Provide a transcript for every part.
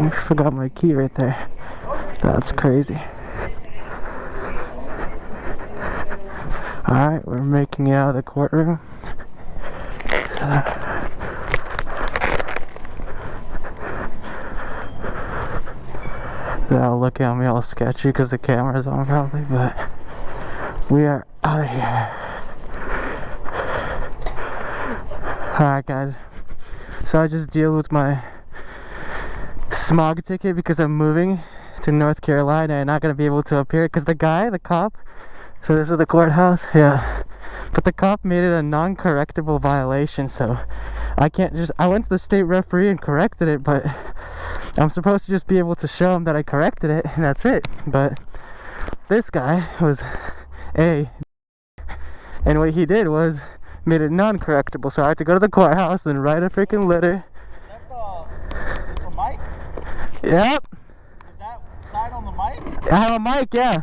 Almost forgot my key right there. That's crazy. Alright, we're making it out of the courtroom. They'll look at me all sketchy because the camera's on probably, but we are out of here. Alright guys, so I just deal with my smog ticket because I'm moving to North Carolina and not going to be able to appear because the cop, so this is the courthouse, yeah, but the cop made it a non-correctable violation, so I can't just, I went to the state referee and corrected it, but I'm supposed to just be able to show him that I corrected it and that's it. But this guy was and what he did was made it non-correctable, so I had to go to the courthouse and write a freaking letter. Is that the mic? Yep. Is that sign on the mic? I have a mic, yeah.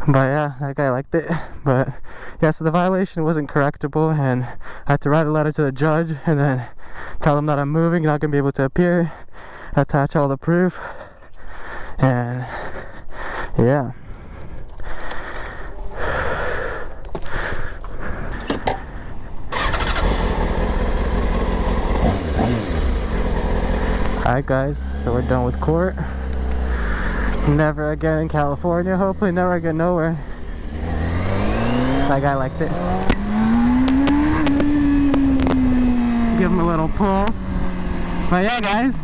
But yeah, that guy liked it. But yeah, so the violation wasn't correctable and I had to write a letter to the judge and then tell him that I'm moving, not gonna be able to appear, attach all the proof, and yeah. Alright guys, so we're done with court. Never again in California, hopefully never again nowhere. That guy liked it. Give him a little pull. But yeah guys,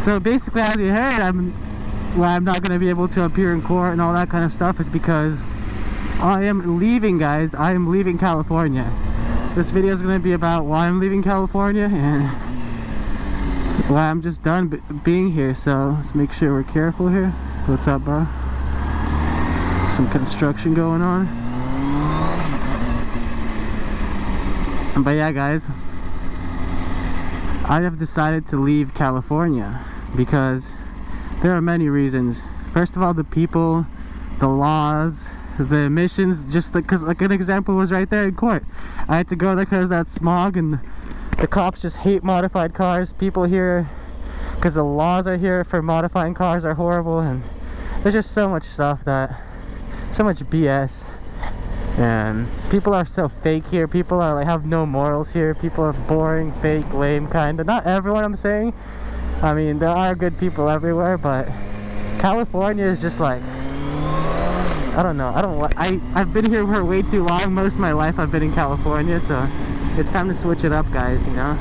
so basically as you heard, I'm not going to be able to appear in court and all that kind of stuff is because I am leaving, guys. I am leaving California. This video is going to be about why I'm leaving California and why I'm just done being here. So let's make sure we're careful here. What's up, bro? Some construction going on. But yeah guys, I have decided to leave California because there are many reasons. First of all, the people, the laws, the emissions, just because like an example was right there in court. I had to go there because of that smog and the cops just hate modified cars. People here, because the laws are here for modifying cars are horrible, and there's just so much stuff so much BS. And people are so fake here. People are like have no morals here. People are boring, fake, lame, kind of. Not everyone, I'm saying. I mean, there are good people everywhere, but California is just like, I don't know. I've been here for way too long. Most of my life I've been in California, so it's time to switch it up, guys. You know.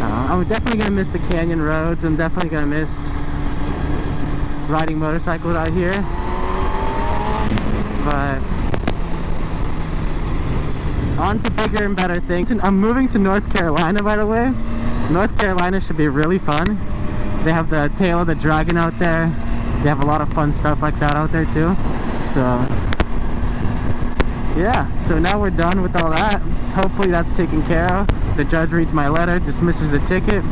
I'm definitely gonna miss the canyon roads. I'm definitely gonna miss riding motorcycles out here, but on to bigger and better things. I'm moving to North Carolina, by the way. North Carolina should be really fun. They have the tail of the dragon out there. They have a lot of fun stuff like that out there too. So yeah, so now we're done with all that. Hopefully that's taken care of. The judge reads my letter, dismisses the ticket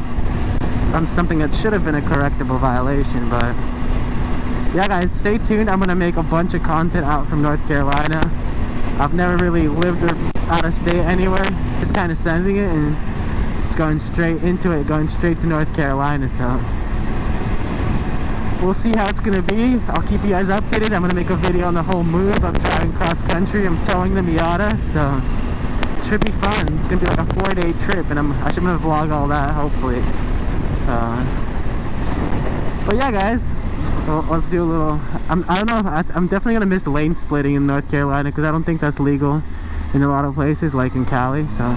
on something that should have been a correctable violation. But yeah guys, stay tuned. I'm gonna make a bunch of content out from North Carolina. I've never really lived out of state anywhere, just kind of sending it and just going straight into it, going straight to North Carolina. So we'll see how it's gonna be. I'll keep you guys updated. I'm gonna make a video on the whole move. I'm driving cross country. I'm towing the Miata, so it should be fun. It's gonna be like a 4-day trip, and I should vlog all that hopefully. But yeah guys, well, let's do a little. I don't know. I'm definitely gonna miss lane splitting in North Carolina because I don't think that's legal in a lot of places, like in Cali. So.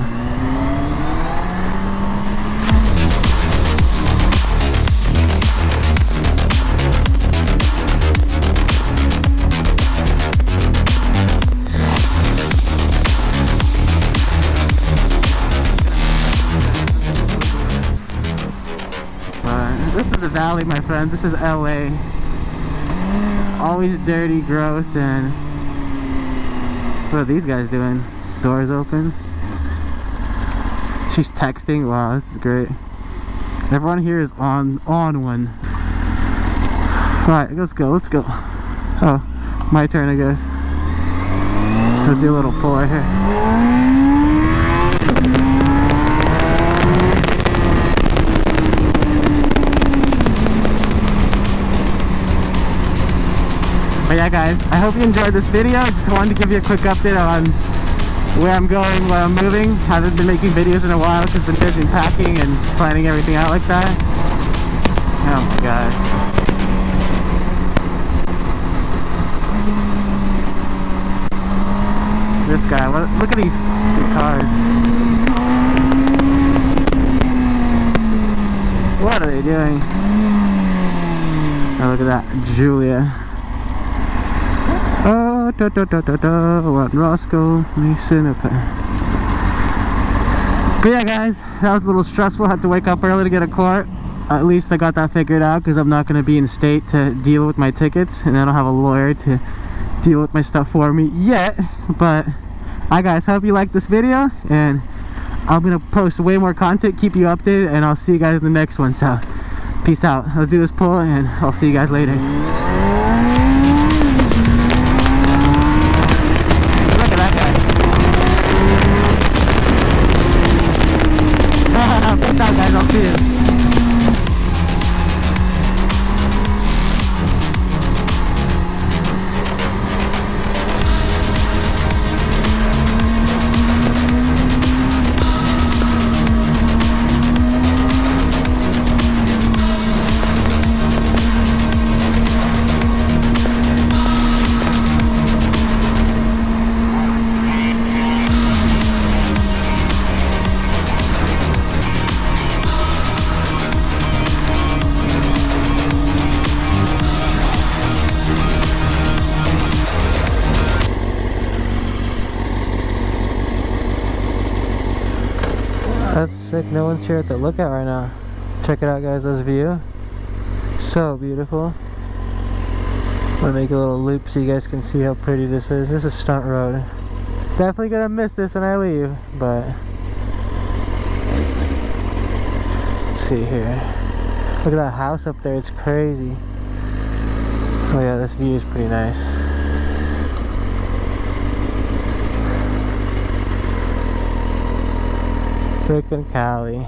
This is the valley, my friends. This is LA. Always dirty, gross, and what are these guys doing? Doors open. She's texting. Wow, this is great. Everyone here is on one. Alright, let's go. Oh, my turn, I guess. Let's do a little pull right here. But yeah, guys, I hope you enjoyed this video. I just wanted to give you a quick update on where I'm going, where I'm moving. Haven't been making videos in a while because I've been busy packing and planning everything out like that. Oh my god. This guy, look at these cars. What are they doing? Oh, look at that, Julia. Oh, what Roscoe Mason. But yeah, guys, that was a little stressful. I had to wake up early to get a court. At least I got that figured out because I'm not going to be in state to deal with my tickets, and I don't have a lawyer to deal with my stuff for me yet. But I guys, hope you liked this video, and I'm gonna post way more content, keep you updated, and I'll see you guys in the next one. So peace out. Let's do this pull, and I'll see you guys later. Look at that guy. Peace out, guys. I'll see you. That's sick. No one's here at the lookout right now. Check it out, guys. This view, so beautiful. I'm gonna make a little loop so you guys can see how pretty this is. This is stunt road. Definitely gonna miss this when I leave, but let's see here. Look at that house up there. It's crazy. Oh yeah, this view is pretty nice. Frickin' Cali.